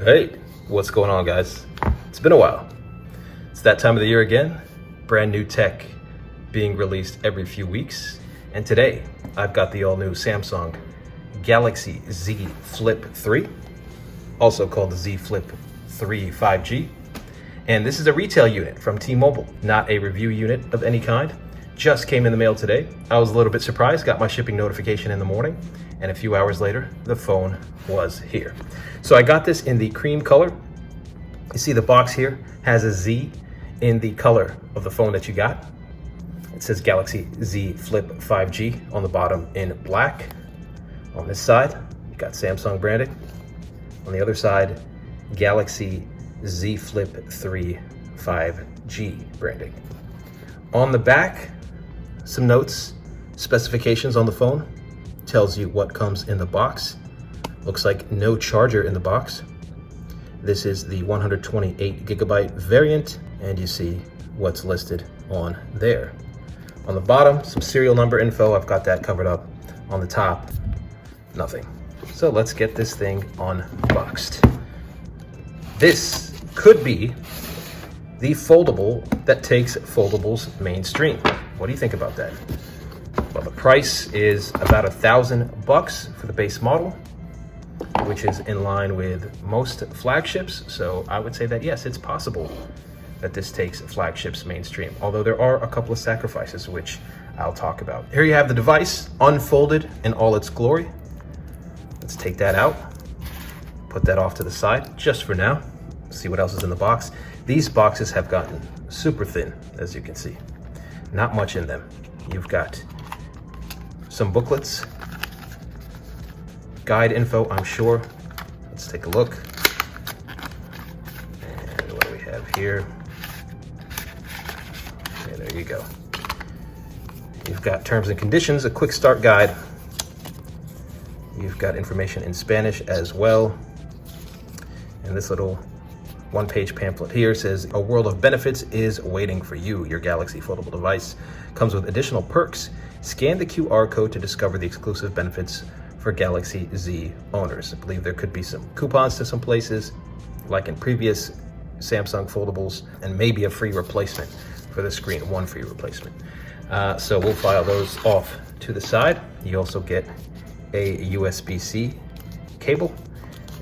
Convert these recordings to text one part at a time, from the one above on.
Hey, what's going on, guys? It's been a while. It's that time of the year again. Brand new tech being released every few weeks. And today, I've got the all-new Samsung Galaxy Z Flip3, also called the Z Flip3 5G. And this is a retail unit from T-Mobile, not a review unit of any kind. Just came in the mail today. I was a little bit surprised, got my shipping notification in the morning, and a few hours later, the phone was here. So I got this in the cream color. You see the box here has a Z in the color of the phone that you got. It says Galaxy Z Flip 5G on the bottom in black. On this side, you got Samsung branding. On the other side, Galaxy Z Flip 3 5G branding. On the back, some notes, specifications on the phone. Tells you what comes in the box. Looks like no charger in the box. This is the 128 gigabyte variant, and you see what's listed on there. On the bottom, some serial number info. I've got that covered up. On the top, nothing. So let's get this thing unboxed. This could be the foldable that takes foldables mainstream. What do you think about that? Well, the price is about $1,000 for the base model, which is in line with most flagships. So I would say that yes, it's possible that this takes flagships mainstream, although there are a couple of sacrifices, which I'll talk about. Here you have the device unfolded in all its glory. Let's take that out, put that off to the side just for now. See what else is in the box. These boxes have gotten super thin, as you can see. Not much in them. You've got some booklets, guide info, I'm sure. Let's take a look. And what do we have here? Okay, there you go. You've got terms and conditions, a quick start guide. You've got information in Spanish as well. And this little one-page pamphlet here says, a world of benefits is waiting for you. Your Galaxy foldable device comes with additional perks. Scan the QR code to discover the exclusive benefits for Galaxy Z owners. I believe there could be some coupons to some places, like in previous Samsung foldables, and maybe a free replacement for the screen, one free replacement. So we'll file those off to the side. You also get a USB-C cable,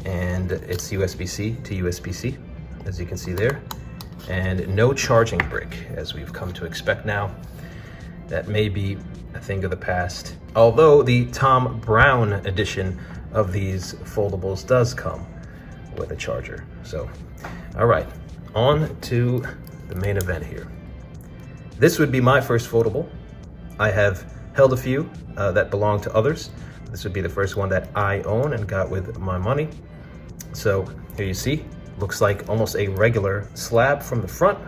and it's USB-C to USB-C, as you can see there, and no charging brick, as we've come to expect now. That may be a thing of the past, although the Tom Brown edition of these foldables does come with a charger. So, all right, on to the main event here. This would be my first foldable. I have held a few that belong to others. This would be the first one that I own and got with my money. So here you see, looks like almost a regular slab from the front.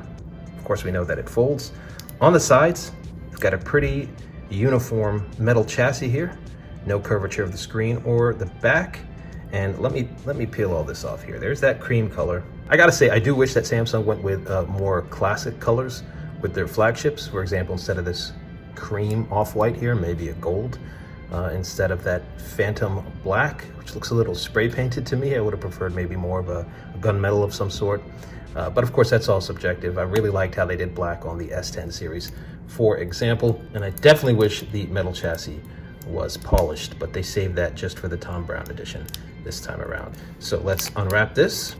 Of course, we know that it folds. On the sides, we've got a pretty uniform metal chassis here. No curvature of the screen or the back. And let me peel all this off here. There's that cream color. I gotta say, I do wish that Samsung went with more classic colors with their flagships. For example, instead of this cream off-white here, maybe a gold. Instead of that phantom black, which looks a little spray painted to me. I would have preferred maybe more of a gunmetal of some sort. But of course, that's all subjective. I really liked how they did black on the S10 series, for example. And I definitely wish the metal chassis was polished, but they saved that just for the Tom Brown edition this time around. So let's unwrap this.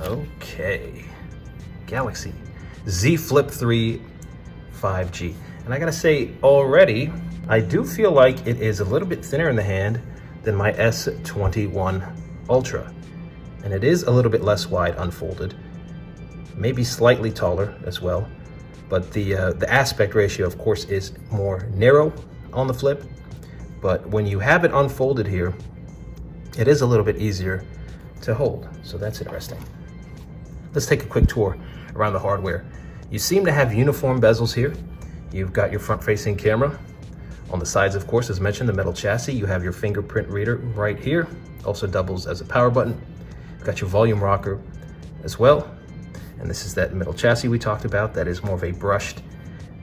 Okay, Galaxy Z Flip3 5G. And I gotta say, already, I do feel like it is a little bit thinner in the hand than my S21 Ultra. And it is a little bit less wide unfolded, maybe slightly taller as well. But the aspect ratio, of course, is more narrow on the flip. But when you have it unfolded here, it is a little bit easier to hold. So that's interesting. Let's take a quick tour around the hardware. You seem to have uniform bezels here. You've got your front-facing camera. On the sides, of course, as mentioned, the metal chassis. You have your fingerprint reader right here. Also doubles as a power button. You've got your volume rocker as well. And this is that metal chassis we talked about that is more of a brushed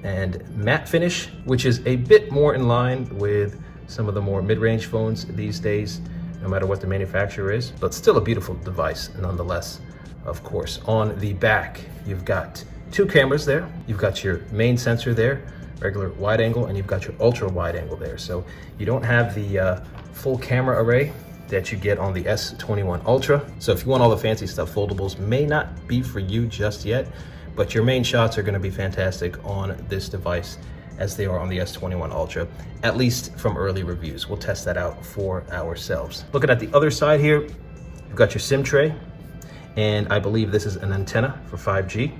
and matte finish, which is a bit more in line with some of the more mid-range phones these days, no matter what the manufacturer is, but still a beautiful device nonetheless. Of course, on the back, you've got two cameras there. You've got your main sensor there, regular wide angle, and you've got your ultra wide angle there. So you don't have the full camera array that you get on the S21 Ultra. So if you want all the fancy stuff, foldables may not be for you just yet, but your main shots are gonna be fantastic on this device as they are on the S21 Ultra, at least from early reviews. We'll test that out for ourselves. Looking at the other side here, you've got your SIM tray, and I believe this is an antenna for 5G.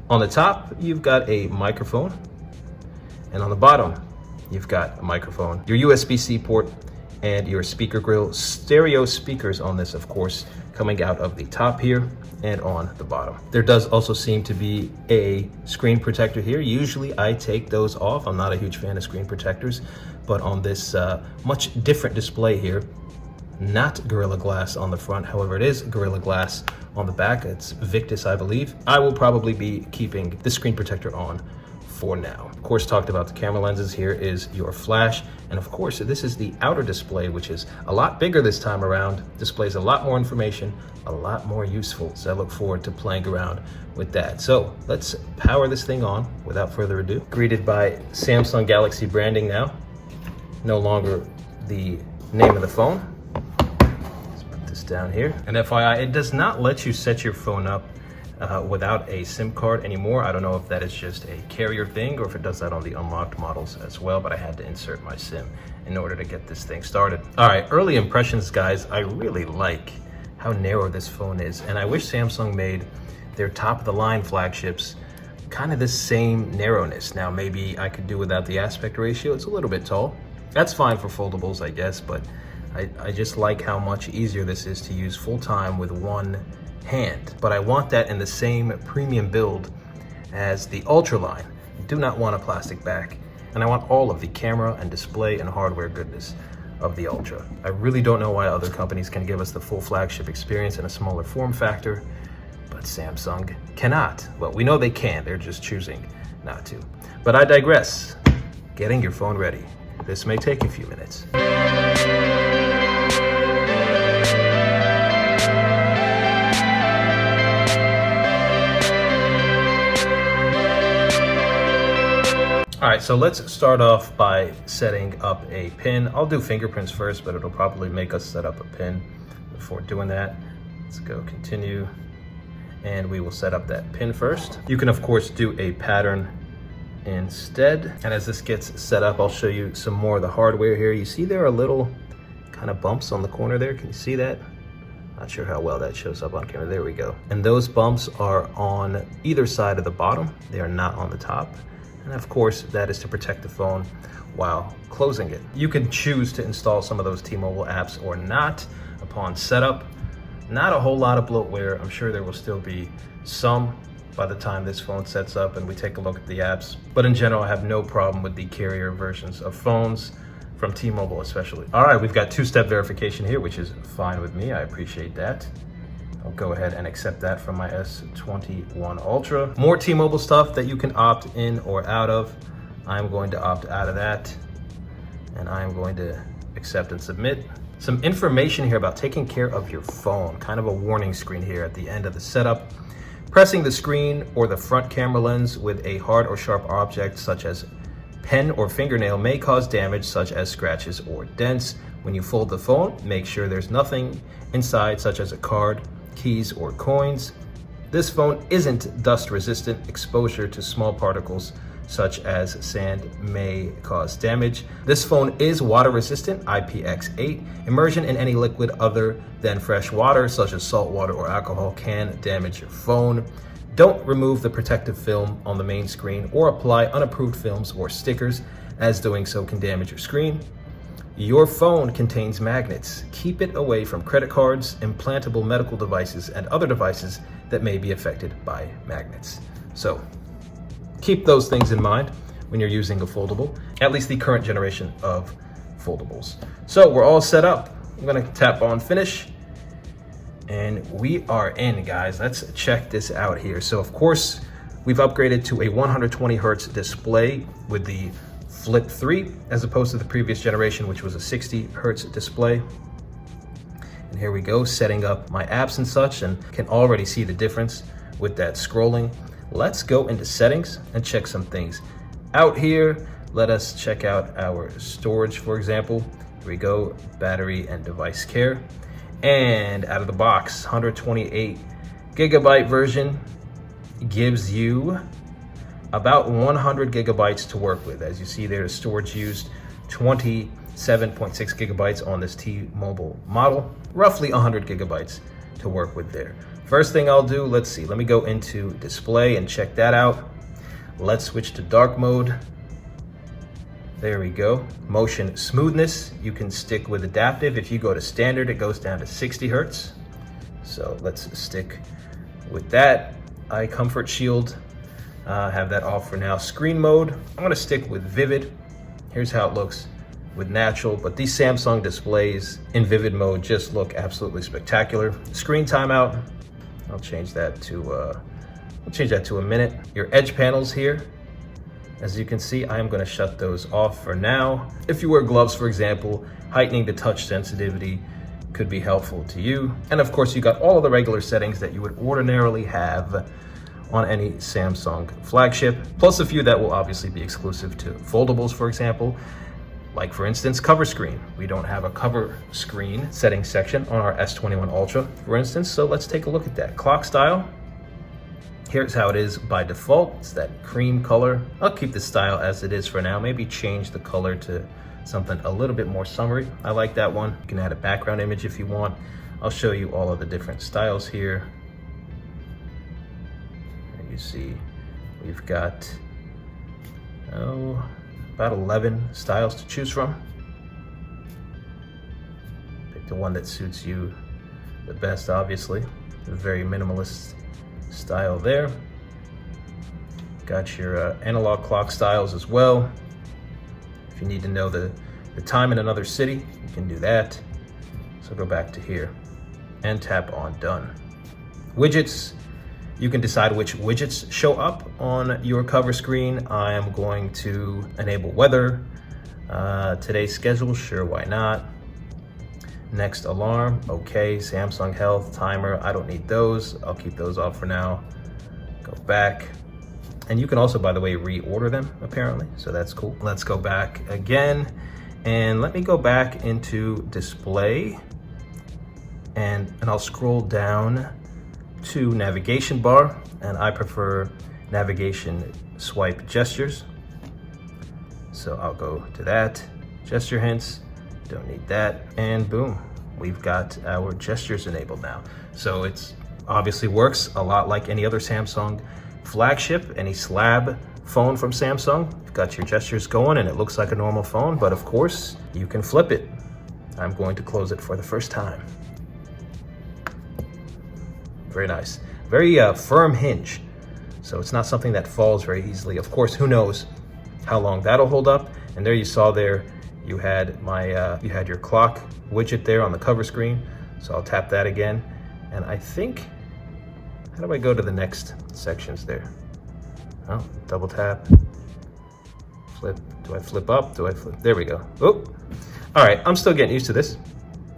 On the top, you've got a microphone, and on the bottom, you've got a microphone, your USB-C port, and your speaker grill. Stereo speakers on this, of course, coming out of the top here and on the bottom. There does also seem to be a screen protector here. Usually I take those off. I'm not a huge fan of screen protectors, but on this much different display here, not Gorilla Glass on the front, however it is Gorilla Glass on the back. It's Victus, I believe. I will probably be keeping the screen protector on for now. Of course, talked about the camera lenses. Here is your flash, and of course this is the outer display, which is a lot bigger this time around, displays a lot more information, a lot more useful, so I look forward to playing around with that. So let's power this thing on without further ado. Greeted by Samsung Galaxy branding now, no longer the name of the phone. Let's put this down here. And FYI, it does not let you set your phone up without a SIM card anymore. I don't know if that is just a carrier thing or if it does that on the unlocked models as well, but I had to insert my SIM in order to get this thing started. All right, early impressions, guys. I really like how narrow this phone is, and I wish Samsung made their top of the line flagships kind of the same narrowness. Now, maybe I could do without the aspect ratio. It's a little bit tall. That's fine for foldables, I guess, but I just like how much easier this is to use full time with one hand. But I want that in the same premium build as the Ultra line. I do not want a plastic back, and I want all of the camera and display and hardware goodness of the Ultra. I really don't know why other companies can give us the full flagship experience in a smaller form factor, but Samsung cannot. Well, we know they can, they're just choosing not to. But I digress. Getting your phone ready. This may take a few minutes. All right, so let's start off by setting up a pin. I'll do fingerprints first, but it'll probably make us set up a pin before doing that. Let's go continue, and we will set up that pin first. You can, of course, do a pattern instead. And as this gets set up, I'll show you some more of the hardware here. You see there are little kind of bumps on the corner there. Can you see that? Not sure how well that shows up on camera. There we go. And those bumps are on either side of the bottom. They are not on the top. And of course, that is to protect the phone while closing it. You can choose to install some of those T-Mobile apps or not upon setup. Not a whole lot of bloatware. I'm sure there will still be some by the time this phone sets up and we take a look at the apps. But in general, I have no problem with the carrier versions of phones, from T-Mobile especially. All right, we've got two-step verification here, which is fine with me. I appreciate that. I'll go ahead and accept that from my S21 Ultra. More T-Mobile stuff that you can opt in or out of. I'm going to opt out of that, and I'm going to accept and submit. Some information here about taking care of your phone. Kind of a warning screen here at the end of the setup. Pressing the screen or the front camera lens with a hard or sharp object such as pen or fingernail may cause damage such as scratches or dents. When you fold the phone, make sure there's nothing inside such as a card, keys, or coins. This phone isn't dust resistant. Exposure to small particles such as sand may cause damage. This phone is water resistant, IPX8. Immersion in any liquid other than fresh water, such as salt water or alcohol, can damage your phone. Don't remove the protective film on the main screen or apply unapproved films or stickers, as doing so can damage your screen. Your phone contains magnets. Keep it away from credit cards, implantable medical devices, and other devices that may be affected by magnets. So keep those things in mind when you're using a foldable, at least the current generation of foldables. So we're all set up. I'm gonna tap on finish, and we are in, guys. Let's check this out here. So of course, We've upgraded to a 120 hertz display with the Flip 3, as opposed to the previous generation, which was a 60 hertz display. And here we go, setting up my apps and such, and can already see the difference with that scrolling. Let's go into settings and check some things out here. Let us check out our storage, for example. Here we go, battery and device care. And out of the box, 128 gigabyte version gives you about 100 gigabytes to work with. As you see there, the storage used 27.6 gigabytes on this T-Mobile model, roughly 100 gigabytes to work with there. First thing I'll do, let's see, let me go into display and check that out. Let's switch to dark mode. There we go. Motion smoothness, you can stick with adaptive. If you go to standard, it goes down to 60 hertz. So let's stick with that. Eye comfort shield, have that off for now. Screen mode, I'm gonna stick with vivid. Here's how it looks with natural, but these Samsung displays in vivid mode just look absolutely spectacular. Screen timeout, I'll change that to a minute. Your edge panels here, as you can see, I am going to shut those off for now. If you wear gloves, for example, heightening the touch sensitivity could be helpful to you. And of course, you got all of the regular settings that you would ordinarily have on any Samsung flagship, plus a few that will obviously be exclusive to foldables, for example. Like for instance, cover screen. We don't have a cover screen settings section on our S21 Ultra, for instance, so let's take a look at that. Clock style, here's how it is by default. It's that cream color. I'll keep the style as it is for now, maybe change the color to something a little bit more summery. I like that one. You can add a background image if you want. I'll show you all of the different styles here. There you see, we've got, about 11 styles to choose from. Pick the one that suits you the best, obviously. A very minimalist style there. Got your analog clock styles as well. If you need to know the time in another city, you can do that. So go back to here and tap on done. Widgets, you can decide which widgets show up on your cover screen. I am going to enable weather, today's schedule, sure, why not? Next alarm, okay. Samsung health, timer, I don't need those. I'll keep those off for now. Go back. And you can also, by the way, reorder them apparently, so that's cool. Let's go back again. And let me go back into display and I'll scroll down to navigation bar, and I prefer navigation swipe gestures. So I'll go to that, gesture hints, don't need that, and boom, we've got our gestures enabled now. So it's obviously works a lot like any other Samsung flagship, any slab phone from Samsung. You've got your gestures going and it looks like a normal phone, but of course you can flip it. I'm going to close it for the first time. Very nice. Very firm hinge. So it's not something that falls very easily. Of course, who knows how long that'll hold up. And there you saw there, you had you had your clock widget there on the cover screen. So I'll tap that again. And I think, how do I go to the next sections there? Oh, double tap, flip. Do I flip up? Do I flip? There we go. Oh, all right, I'm still getting used to this.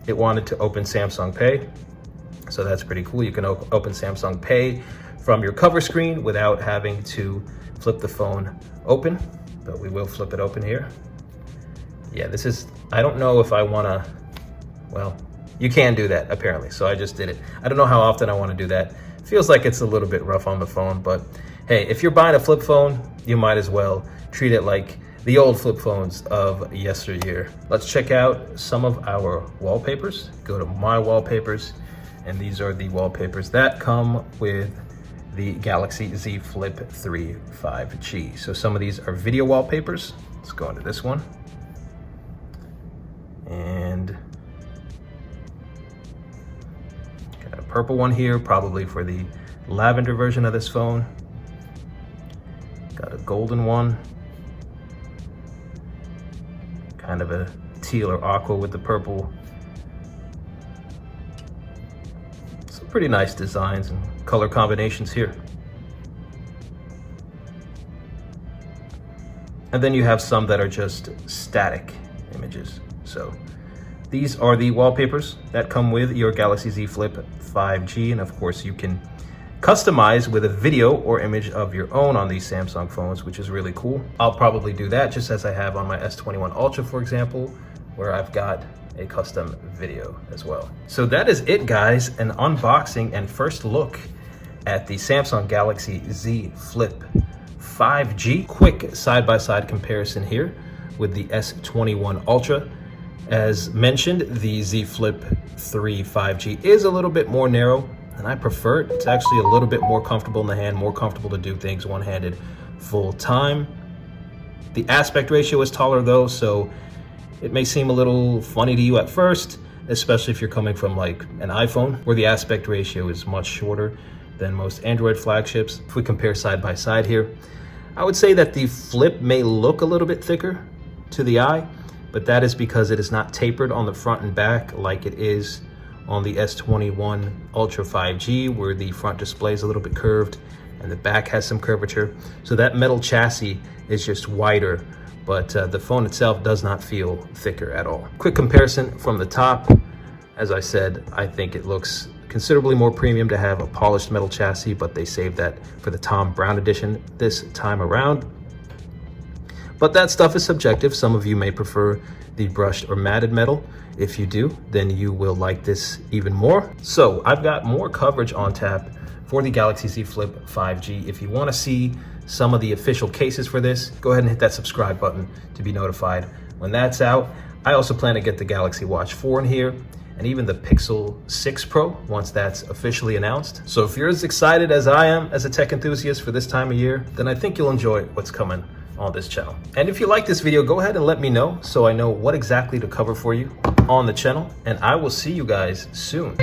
It wanted to open Samsung Pay. So that's pretty cool. You can open Samsung Pay from your cover screen without having to flip the phone open, but we will flip it open here. Yeah, this is, I don't know if I wanna, well, you can do that apparently, so I just did it. I don't know how often I wanna do that. Feels like it's a little bit rough on the phone, but hey, if you're buying a flip phone, you might as well treat it like the old flip phones of yesteryear. Let's check out some of our wallpapers. Go to My Wallpapers. And these are the wallpapers that come with the Galaxy Z Flip3 5G. So some of these are video wallpapers. Let's go into this one. And got a purple one here, probably for the lavender version of this phone. Got a golden one. Kind of a teal or aqua with the purple. Pretty nice designs and color combinations here. And then you have some that are just static images. So these are the wallpapers that come with your Galaxy Z Flip 5G. And of course you can customize with a video or image of your own on these Samsung phones, which is really cool. I'll probably do that just as I have on my S21 Ultra, for example, where I've got a custom video as well. So that is it, guys, an unboxing and first look at the Samsung Galaxy Z Flip 5G. Quick side-by-side comparison here with the S21 Ultra. As mentioned, the Z Flip 3 5G is a little bit more narrow, and I prefer it. It's actually a little bit more comfortable in the hand, more comfortable to do things one-handed full time. The aspect ratio is taller though, so it may seem a little funny to you at first, especially if you're coming from like an iPhone, where the aspect ratio is much shorter than most Android flagships. If we compare side by side here, I would say that the Flip may look a little bit thicker to the eye, but that is because it is not tapered on the front and back like it is on the S21 Ultra 5G, where the front display is a little bit curved and the back has some curvature. So that metal chassis is just wider, but the phone itself does not feel thicker at all. Quick comparison from the top. As I said, I think it looks considerably more premium to have a polished metal chassis, but they saved that for the Tom Brown edition this time around. But that stuff is subjective. Some of you may prefer the brushed or matted metal. If you do, then you will like this even more. So I've got more coverage on tap for the Galaxy Z Flip 5G. If you want to see some of the official cases for this, go ahead and hit that subscribe button to be notified when that's out. I also plan to get the Galaxy Watch 4 in here, and even the Pixel 6 Pro once that's officially announced. So if you're as excited as I am as a tech enthusiast for this time of year, then I think you'll enjoy what's coming on this channel. And if you like this video, go ahead and let me know so I know what exactly to cover for you on the channel, and I will see you guys soon.